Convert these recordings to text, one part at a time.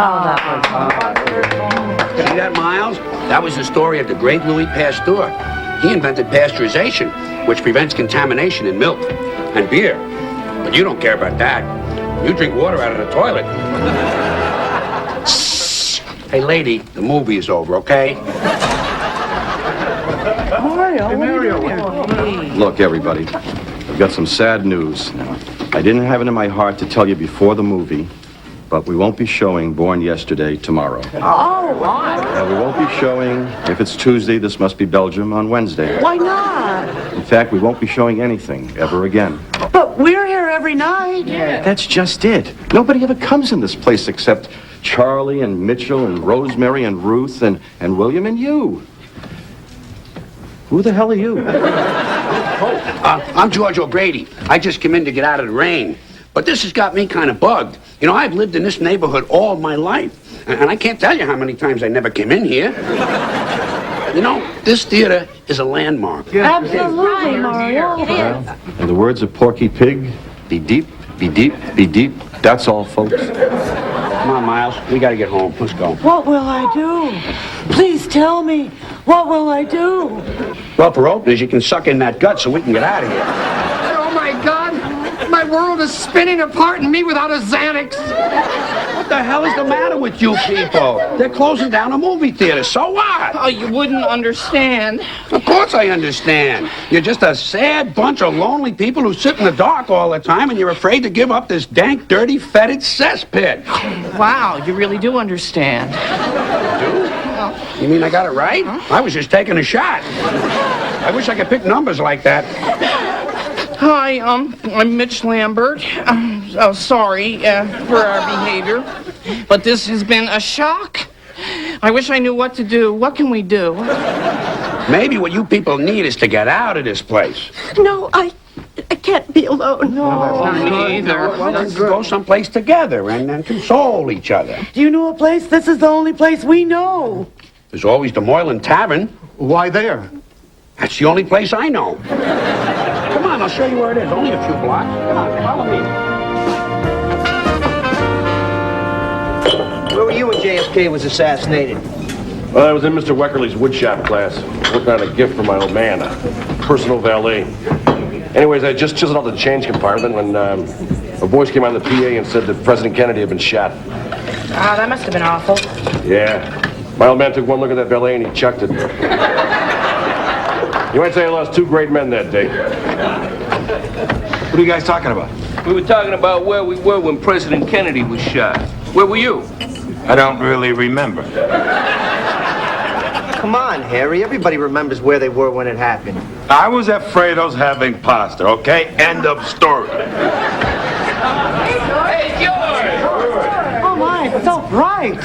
See that, Miles? That was the story of the great Louis Pasteur. He invented pasteurization, which prevents contamination in milk and beer. But you don't care about that. You drink water out of the toilet. Hey, lady, the movie is over, okay? Mario. Look, everybody, I've got some sad news. Now, I didn't have it in my heart to tell you before the movie, but we won't be showing Born Yesterday tomorrow. Oh, why? We won't be showing, if it's Tuesday, This Must Be Belgium on Wednesday. Why not? In fact, we won't be showing anything ever again. But we're here every night. Yeah. That's just it. Nobody ever comes in this place except Charlie and Mitchell and Rosemary and Ruth and William and you. Who the hell are you? I'm George O'Grady. I just came in to get out of the rain. But this has got me kind of bugged. You know, I've lived in this neighborhood all my life. And I can't tell you how many times I never came in here. You know, this theater is a landmark. Absolutely, Mario. In the words of Porky Pig, be deep, be deep, be deep. That's all, folks. Come on, Miles. We got to get home. Let's go. What will I do? Please tell me. What will I do? Well, for openers, you can suck in that gut so we can get out of here. Oh, my God. My world is spinning apart and me without a Xanax. What the hell is the matter with you people? They're closing down a movie theater. So what? Oh, you wouldn't understand. Of course I understand. You're just a sad bunch of lonely people who sit in the dark all the time and you're afraid to give up this dank, dirty, fetid cesspit. Wow, you really do understand. Do? You mean I got it right? I was just taking a shot. I wish I could pick numbers like that. Hi, I'm Mitch Lambert. Sorry for our behavior, but this has been a shock. I wish I knew what to do. What can we do? Maybe what you people need is to get out of this place. No, I can't be alone. No, me either. Well, let's go someplace together and console each other. Do you know a place? This is the only place we know. There's always the Moylan Tavern. Why there? That's the only place I know. Come on, I'll show you where it is. Only a few blocks. Come on, follow me. Where were you when JFK was assassinated? Well, I was in Mr. Weckerly's woodshop class, working on a gift for my old man, a personal valet. Anyways, I just chiseled out the change compartment when a voice came on the PA and said that President Kennedy had been shot. Ah, that must have been awful. Yeah. My old man took one look at that valet and he chucked it. You might say I lost two great men that day. What are you guys talking about? We were talking about where we were when President Kennedy was shot. Where were you? I don't really remember. Come on, Harry. Everybody remembers where they were when it happened. I was at Fredo's having pasta, okay? End of story. Hey, George! Oh, my, it's so bright.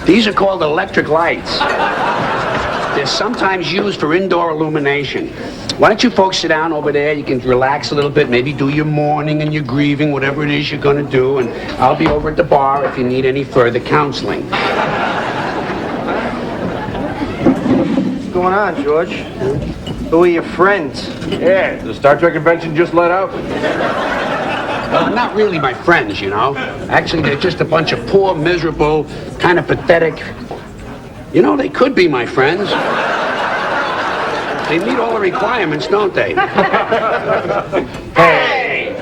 These are called electric lights. They're sometimes used for indoor illumination. Why don't you folks sit down over there? You can relax a little bit, maybe do your mourning and your grieving, whatever it is you're going to do, and I'll be over at the bar if you need any further counseling. What's going on, George? Who are your friends? Yeah, the Star Trek convention just let out. Not really my friends, you know. Actually, they're just a bunch of poor, miserable, kind of pathetic... You know, they could be my friends. They meet all the requirements, don't they? Hey!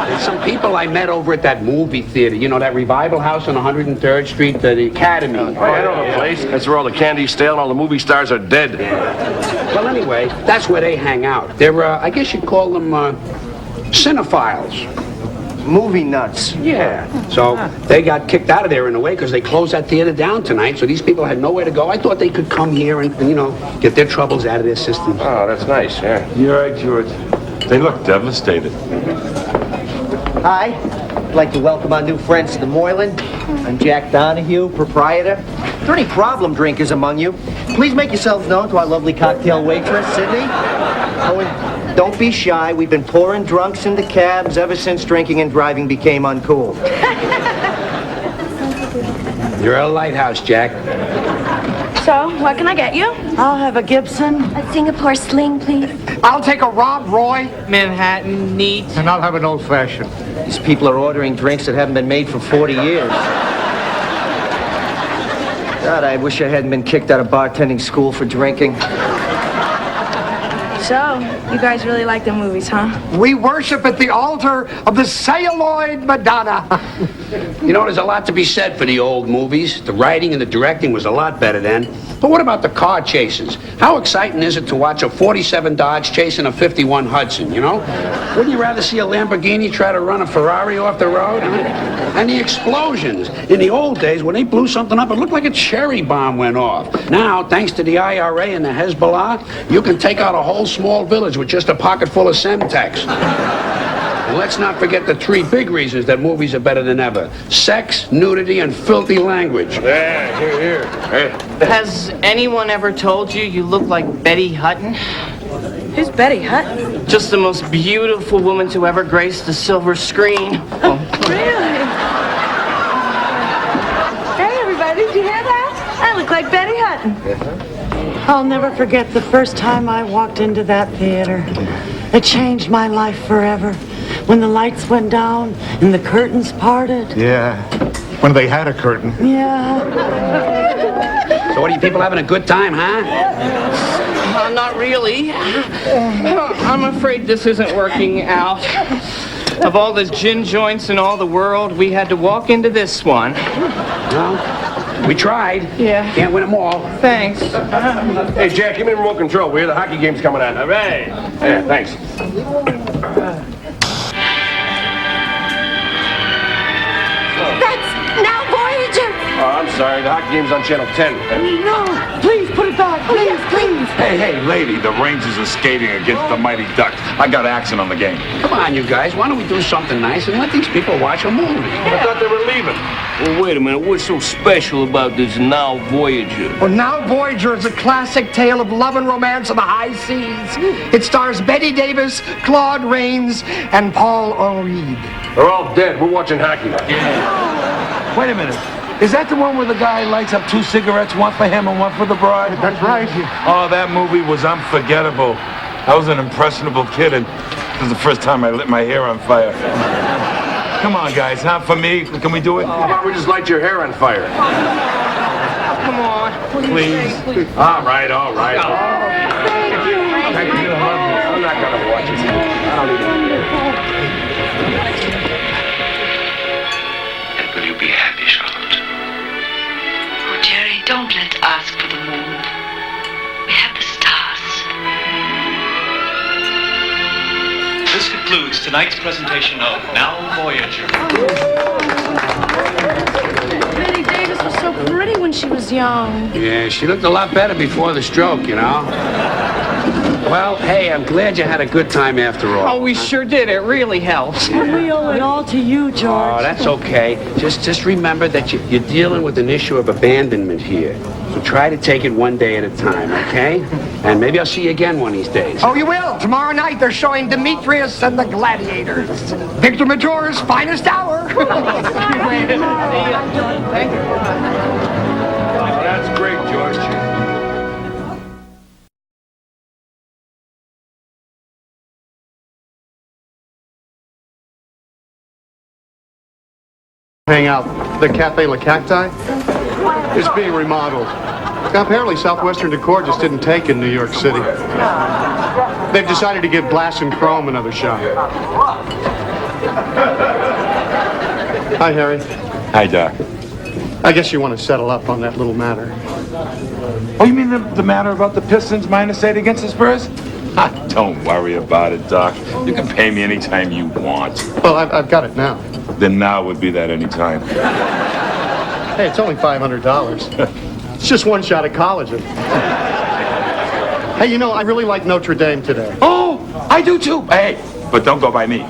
There's some people I met over at that movie theater. You know, that revival house on 103rd Street, the Academy. Oh, I know the place. That's where all the candy's stale and all the movie stars are dead. Well, anyway, that's where they hang out. They're, I guess you'd call them, cinephiles. Movie nuts. Yeah. So they got kicked out of there in a way because they closed that theater down tonight. So these people had nowhere to go. I thought they could come here and you know, get their troubles out of their systems. Oh, that's nice, yeah. You're right, George. They look devastated. Hi. I'd like to welcome our new friends to the Moylan. I'm Jack Donahue, proprietor. Are there any problem drinkers among you? Please make yourselves known to our lovely cocktail waitress, Sydney. Oh, and don't be shy. We've been pouring drunks into cabs ever since drinking and driving became uncool. You're a lighthouse, Jack. So, what can I get you? I'll have a Gibson. A Singapore sling, please. I'll take a Rob Roy. Manhattan, neat. And I'll have an old-fashioned. These people are ordering drinks that haven't been made for 40 years. God, I wish I hadn't been kicked out of bartending school for drinking. So, you guys really like the movies, huh? We worship at the altar of the celluloid Madonna. You know, there's a lot to be said for the old movies. The writing and the directing was a lot better then. But what about the car chases? How exciting is it to watch a 47 Dodge chasing a 51 Hudson, you know? Wouldn't you rather see a Lamborghini try to run a Ferrari off the road? And the explosions. In the old days, when they blew something up, it looked like a cherry bomb went off. Now, thanks to the IRA and the Hezbollah, you can take out a whole small village with just a pocket full of Semtex. And let's not forget the three big reasons that movies are better than ever. Sex, nudity, and filthy language. Yeah, here. Hey. Has anyone ever told you you look like Betty Hutton? Who's Betty Hutton? Just the most beautiful woman to ever grace the silver screen. Oh. Really? Hey, everybody, did you hear that? I look like Betty Hutton. I'll never forget the first time I walked into that theater. It changed my life forever. When the lights went down and the curtains parted. Yeah, when they had a curtain. Yeah. So what are you people having a good time, huh? Not really. I'm afraid this isn't working out. Of all the gin joints in all the world, we had to walk into this one. Well, we tried. Yeah. Can't win them all. Thanks. Hey, Jack, give me the remote control, will you? The hockey game's coming on. All right. Yeah, thanks. That's now Voyager. Oh, I'm sorry. The hockey game's on Channel 10. No, please put it back. Please, please. Hey, lady, the Rangers are skating against the Mighty Ducks. I got action on the game. Come on, you guys. Why don't we do something nice and let these people watch a movie? I thought they were leaving. Well, wait a minute. What's so special about this Now Voyager? Well, Now Voyager is a classic tale of love and romance on the high seas. It stars Betty Davis, Claude Rains, and Paul O'Reed. They're all dead. We're watching hockey. Wait a minute. Is that the one where the guy lights up 2 cigarettes, one for him and one for the bride? That's right. Oh, that movie was unforgettable. I was an impressionable kid, and this is the first time I lit my hair on fire. Come on, guys, huh? For me, can we do it? How about we just light your hair on fire? Come on. Please. All right. Thank you. I'm not going to watch it. I don't even... And will you be happy, Charlotte? Oh, Jerry, don't let's ask for the moon. We have the stars. This concludes tonight's presentation of Now Voyager. Betty Davis was so pretty when she was young. Yeah, she looked a lot better before the stroke, you know. Well, hey, I'm glad you had a good time after all. Oh, we sure did. It really helps. And we owe it all to you, George. Oh, that's okay. Just remember that you're dealing with an issue of abandonment here. So try to take it one day at a time, okay? And maybe I'll see you again one of these days. Oh, you will. Tomorrow night they're showing Demetrius and the Gladiators. Victor Majore's finest hour. That's great, George. Hang out. The Cafe La Cacti is being remodeled. Now, apparently, Southwestern Decor just didn't take in New York City. They've decided to give Glass and Chrome another shot. Hi, Harry. Hi, Doc. I guess you want to settle up on that little matter. Oh, you mean the matter about the Pistons -8 against the Spurs? Don't worry about it, Doc. You can pay me anytime you want. Well, I've got it now. Then now would be that anytime. Hey, it's only $500. It's just one shot at college. Hey, you know, I really like Notre Dame today. Oh, I do too. Hey, but don't go by me.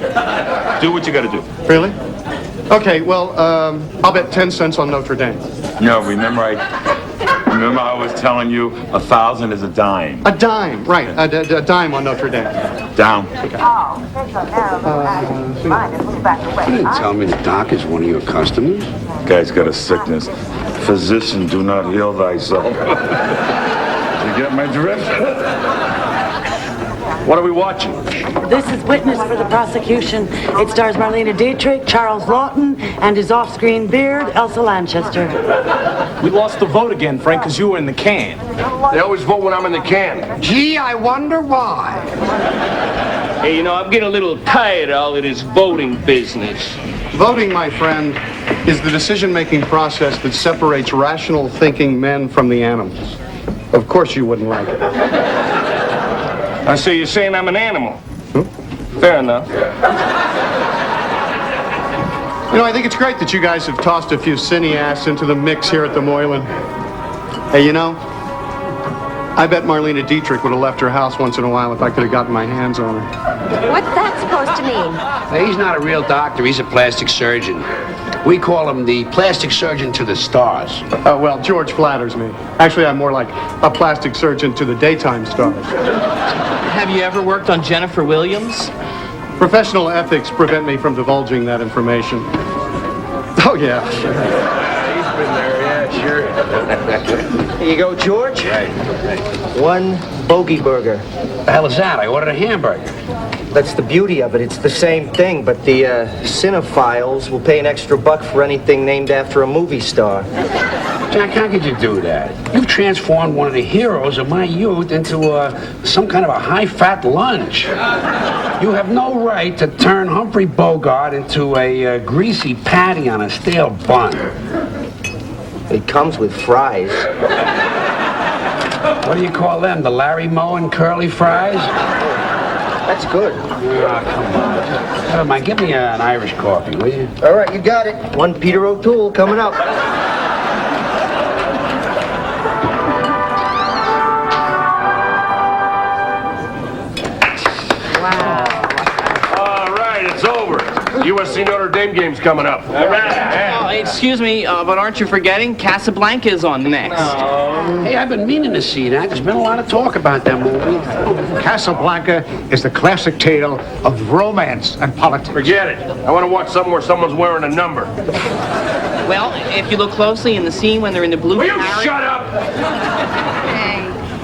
Do what you gotta do. Really? Okay, well, I'll bet 10 cents on Notre Dame. No, remember I was telling you 1,000 is a dime. A dime, right. A dime on Notre Dame. Down. Okay. You didn't tell me the doc is one of your customers. Guy's got a sickness. Physician, do not heal thyself. You get my drift? What are we watching? This is Witness for the prosecution. It stars Marlena Dietrich, Charles Lawton, and his off-screen beard, Elsa Lanchester. We lost the vote again, Frank, because you were in the can. They always vote when I'm in the can. Gee, I wonder why. Hey, you know, I'm getting a little tired of all of this voting business. Voting, my friend, is the decision-making process that separates rational thinking men from the animals. Of course you wouldn't like it. I see you're saying I'm an animal. Fair enough. You know, I think it's great that you guys have tossed a few cineasts into the mix here at the Moylan. Hey, you know, I bet Marlena Dietrich would have left her house once in a while if I could have gotten my hands on her. What's that supposed to mean? Now, he's not a real doctor. He's a plastic surgeon. We call him the plastic surgeon to the stars. Oh, well, George flatters me. Actually, I'm more like a plastic surgeon to the daytime stars. Have you ever worked on Jennifer Williams? Professional ethics prevent me from divulging that information. Oh, yeah. He's been there, yeah, sure. Here you go, George. One bogey burger. The hell is that? I ordered a hamburger. That's the beauty of it. It's the same thing, but the cinephiles will pay an extra $1 for anything named after a movie star. Jack, how could you do that? You've transformed one of the heroes of my youth into some kind of a high-fat lunch. You have no right to turn Humphrey Bogart into a greasy patty on a stale bun. It comes with fries. What do you call them? The Larry Moe and curly fries? That's good. Oh, come on. Never mind. Give me an Irish coffee, will you? All right, you got it. One Peter O'Toole coming up. All right, it's over. USC Notre Dame game's coming up. All right. Oh, excuse me, but aren't you forgetting Casablanca is on next? Hey, I've been meaning to see that. There's been a lot of talk about that movie. Casablanca is the classic tale of romance and politics. Forget it. I want to watch something where someone's wearing a number. Well, if you look closely in the scene when they're in the blue Will you carriage- shut up?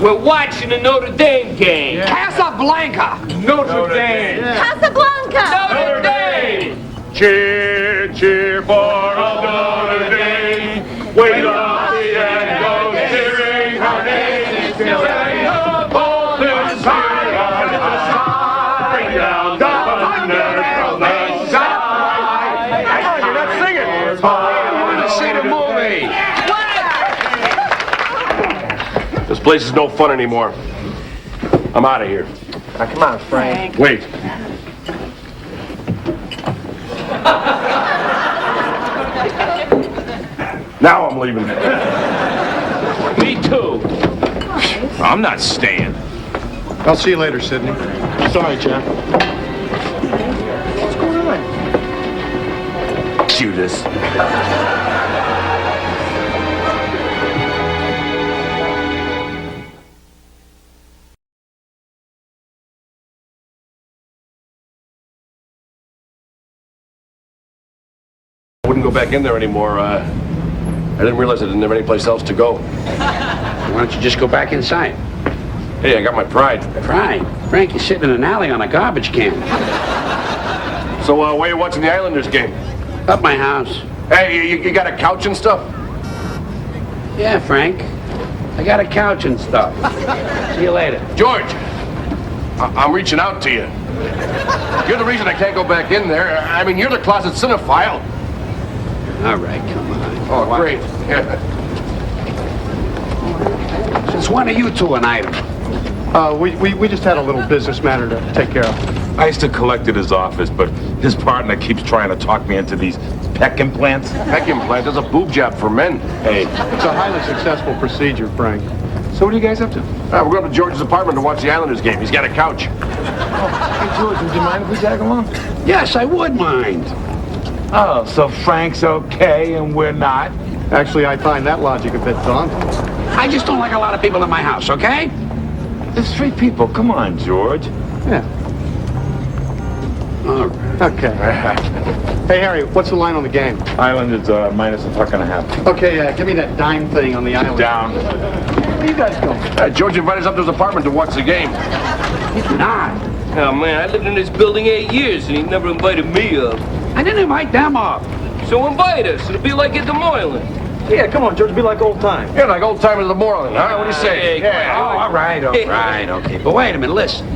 We're watching the Notre Dame game. Casablanca! Notre Dame. Casablanca! Notre Dame. Cheer, cheer for old Notre Dame. We love the end goes cheering. Her name is still a golden fire on the sky. Bring down the thunder from the sky. Oh, you're not singing. I want to see the movie. This place is no fun anymore. I'm out of here. Now, come on, Frank. Wait. Now I'm leaving. Me too. I'm not staying. I'll see you later, Sidney. Sorry, Jack. What's going on? Judas. I wouldn't go back in there anymore. I didn't realize I didn't have any place else to go. Why don't you just go back inside? Hey, I got my pride. Pride? Frank, you're sitting in an alley on a garbage can. So, where are you watching the Islanders game? Up my house. Hey, you got a couch and stuff? Yeah, Frank. I got a couch and stuff. See you later. George, I'm reaching out to you. You're the reason I can't go back in there. I mean, you're the closet cinephile. All right, come on. Oh, great. Yeah. Since when are you two an item? We just had a little business matter to take care of. I used to collect at his office, but his partner keeps trying to talk me into these pec implants. Pec implant is a boob job for men. Hey, It's a highly successful procedure, Frank. so what are you guys up to? We're going to George's apartment to watch the Islanders game. He's got a couch. Hey, George, would you mind if we tag along? Yes, I would mind. Oh, so Frank's okay and we're not? Actually, I find that logic a bit daunting. I just don't like a lot of people in my house, okay? There's 3 people. Come on, George. Yeah. Okay. Hey, Harry, what's the line on the game? Island is minus a puck and a half. Okay, give me that dime thing on the island. Down. Where you guys going? George invited us up to his apartment to watch the game. Nah. Oh, man, I lived in this building 8 years, and he never invited me up. I didn't invite them up. So invite us. It'll be like at the Moylan. Yeah, come on, George, be like old time. Yeah, like old timers of the Moreland, huh? What do you say? Hey, All right, okay. But wait a minute, listen.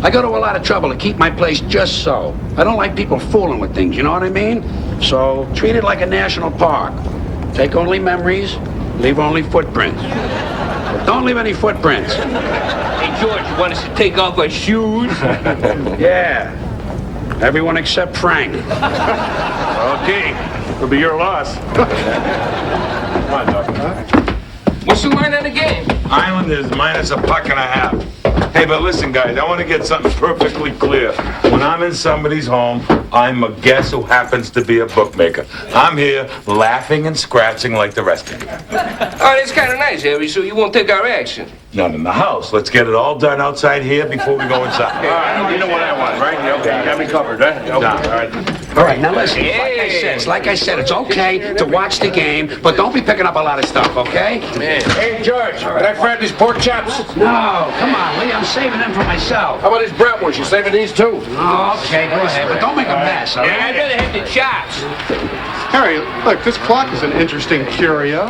I go to a lot of trouble to keep my place just so. I don't like people fooling with things, you know what I mean? So treat it like a national park. Take only memories, leave only footprints. But don't leave any footprints. Hey, George, you want us to take off our shoes? Yeah. Everyone except Frank. Okay. It'll be your loss. Come on, Doc. What's the line on the game? Island is minus a puck and a half. Hey, but listen, guys, I want to get something perfectly clear. When I'm in somebody's home, I'm a guest who happens to be a bookmaker. I'm here laughing and scratching like the rest of you. Oh, that's kind of nice, Harry, so you won't take our action. Not in the house. Let's get it all done outside here before we go inside. All right, you know what I want, right? Okay, you got me covered, huh? Okay. All right. All right, now listen, like I said, it's okay to watch the game, but don't be picking up a lot of stuff, okay? Man. Hey, George, can I fry these pork chops? No, come on, Lee, I'm saving them for myself. How about these bratwursts? You saving these too? Oh, okay, go ahead, but don't make a mess, all Yeah, I right? better hit the chops. Harry, look, this clock is an interesting curio.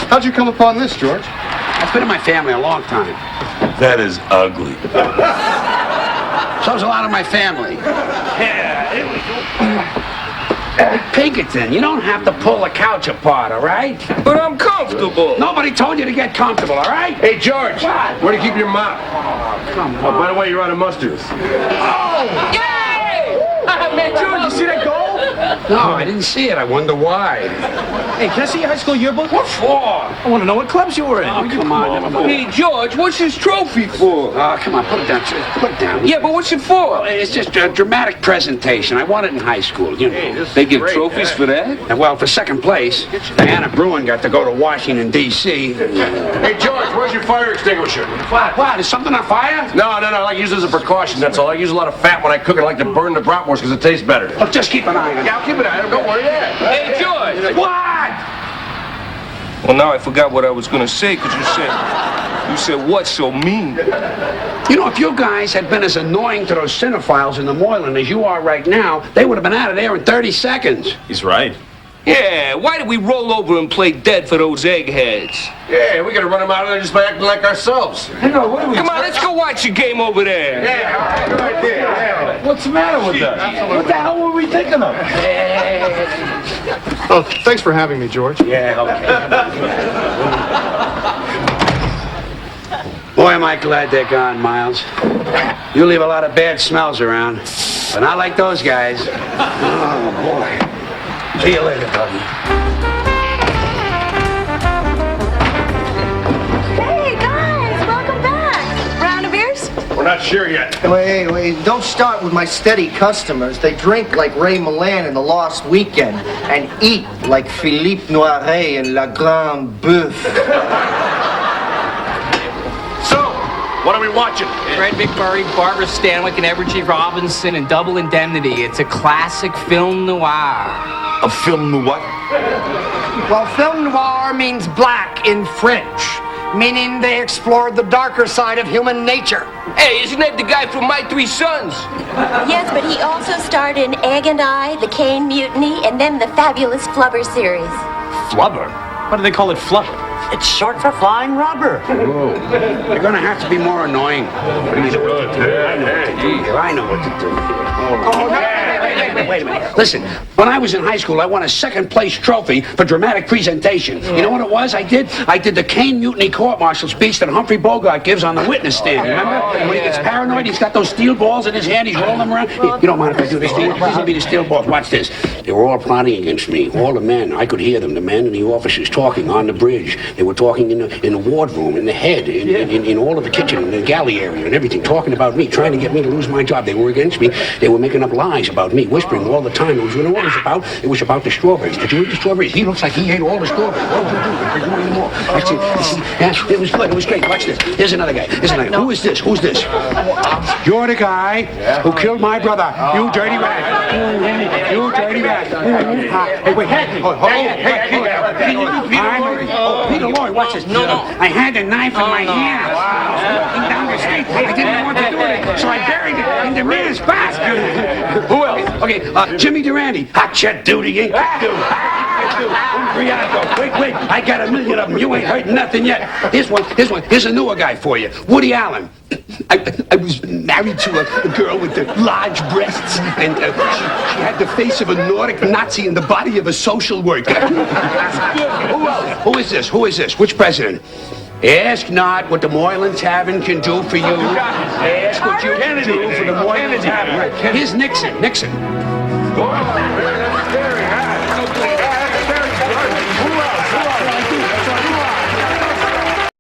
How'd you come upon this, George? I've been in my family a long time. That is ugly. So's a lot of my family. Pinkerton, you don't have to pull the couch apart, all right? But I'm comfortable. Nobody told you to get comfortable, all right? Hey, George. What? Where do you keep your mop? Come Oh, by the way, you're out of mustard. Oh! Yay! Man, George, you see that goal? No, I didn't see it. I wonder why. Hey, can I see your high school yearbook? What for? I want to know what clubs you were in. Oh, come on, never mind. Hey, George, what's this trophy for? Oh, come on, put it down. Put it down. Yeah, but what's it for? It's just a dramatic presentation. I won it in high school. You know. They give trophies for that? And well, for second place, Diana Bruin got to go to Washington, D.C. Hey, George, where's your fire extinguisher? What? Is something on fire? No, I like to use it as a precaution, that's all. I use a lot of fat when I cook it. I like to burn the bratwurst because it tastes better. Oh, just keep an eye on it. Yeah, I'll keep it on. Don't worry, yeah. Hey, George! What? Well, now I forgot what I was going to say because you said what's so mean? You know, if you guys had been as annoying to those cinephiles in the Moylan as you are right now, they would have been out of there in 30 seconds. He's right. Yeah, why did we roll over and play dead for those eggheads? Yeah, we gotta run them out of there just by acting like ourselves. Come on, let's go watch the game over there. Yeah, good idea. Yeah. What's the matter with us? What the hell were we thinking of? Oh, thanks for having me, George. Yeah, okay. Boy, am I glad they're gone, Miles. You leave a lot of bad smells around, but not like those guys. Oh, boy. See you later, buddy. Hey, guys, welcome back. Round of beers? We're not sure yet. Wait, don't start with my steady customers. They drink like Ray Milland in The Lost Weekend and eat like Philippe Noiret in La Grande Boeuf. So, what are we watching? Fred McMurray, Barbara Stanwyck, and Edward G. Robinson in Double Indemnity. It's a classic film noir. A film what? Well, film noir means black in French, meaning they explored the darker side of human nature. Hey, isn't that the guy from My Three Sons? Yes, but he also starred in Egg and I, The Cane Mutiny, and then the fabulous Flubber series. Flubber? Why do they call it flubber? It's short for flying rubber. You're gonna have to be more annoying. I know what to do here. Oh, no. Wait a minute. Listen, when I was in high school, I won a second place trophy for dramatic presentation. You know what it was? I did the Cane Mutiny court-martial speech that Humphrey Bogart gives on the witness stand. Remember? When he gets paranoid, he's got those steel balls in his hand, he's rolling them around. You don't mind if I do this to you? These will be the steel balls. Watch this. They were all plotting against me, all the men. I could hear them, the men and the officers talking on the bridge. They were talking in the wardroom, in the head, in all of the kitchen, in the galley area and everything, talking about me, trying to get me to lose my job. They were against me. They were making up lies about me. me whispering all the time. It was about the strawberries. Did you eat the strawberries? He looks like he ate all the strawberries. What did you do? Did you eat them all? Yeah, it was good. It was great. Watch this. Here's another guy. Who is this? Who's this? You're the guy who killed my brother. You dirty rat. You dirty rat. Hey, wait. Peter Lloyd, watch this. No. I had a knife in my hand. Walking down the street. I didn't want to do it, so I buried it in the man's basket. Who else? Okay, Jimmy Durante. Hot shot duty, ain't that dude? Wait. I got a million of them. You ain't heard nothing yet. Here's one. Here's a newer guy for you. Woody Allen. I was married to a girl with the large breasts, and she had the face of a Nordic Nazi and the body of a social worker. Who else? Who is this? Which president? Ask not what the Moylan Tavern can do for you. Ask what you can do for the Moylan Tavern. Here's Nixon.